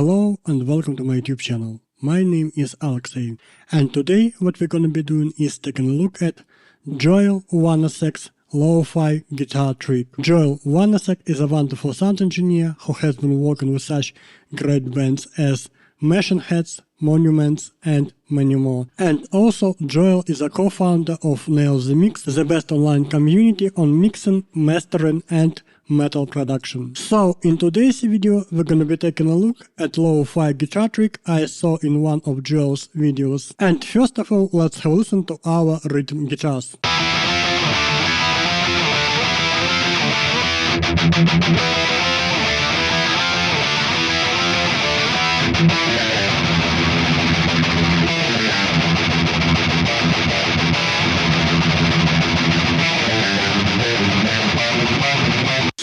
Hello and welcome to my YouTube channel. My name is Alexey, and today what we're gonna be doing is taking a look at Joel Wanasek's Lo-Fi guitar trick. Joel Wanasek is a wonderful sound engineer who has been working with such great bands as Machine Heads, Monuments, and many more. And also, Joel is a co-founder of Nail the Mix, the best online community on mixing, mastering, and metal production. So, in today's video, we're gonna be taking a look at lo-fi guitar trick I saw in one of Joel's videos. And first of all, let's have a listen to our rhythm guitars.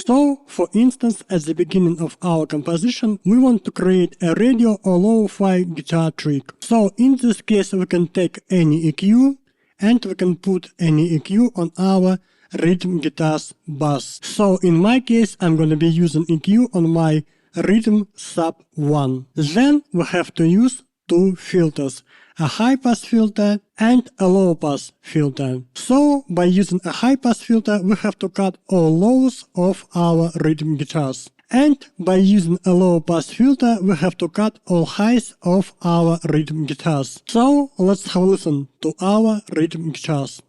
So, for instance, at the beginning of our composition, we want to create a radio or lo-fi guitar trick. So, in this case, we can take any EQ and we can put any EQ on our rhythm guitar's bass. So, in my case, I'm gonna be using EQ on my rhythm sub 1. Then we have to use two filters, a high-pass filter and a low-pass filter. So, by using a high-pass filter, we have to cut all lows of our rhythm guitars. And by using a low-pass filter, we have to cut all highs of our rhythm guitars. So, let's have a listen to our rhythm guitars.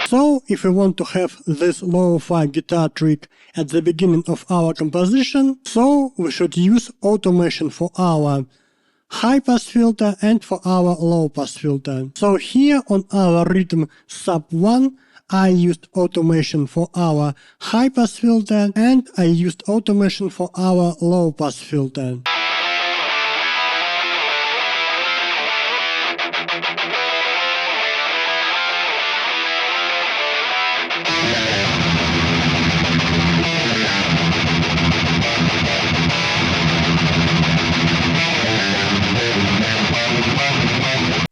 So, if we want to have this lo-fi guitar trick at the beginning of our composition, so we should use automation for our high-pass filter and for our low-pass filter. So here on our rhythm sub 1, I used automation for our high-pass filter and I used automation for our low-pass filter.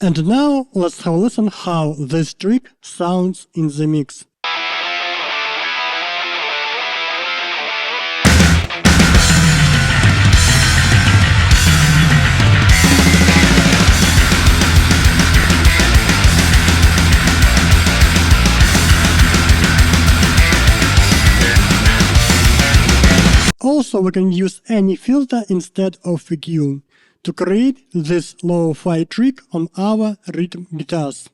And now, let's have a listen how this trick sounds in the mix. Also, we can use any filter instead of EQ to create this lo-fi trick on our rhythm guitars.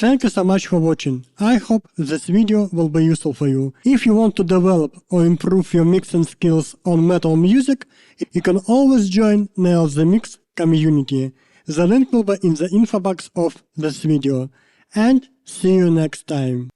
Thank you so much for watching. I hope this video will be useful for you. If you want to develop or improve your mixing skills on metal music, you can always join Nail the Mix community. The link will be in the info box of this video. And see you next time.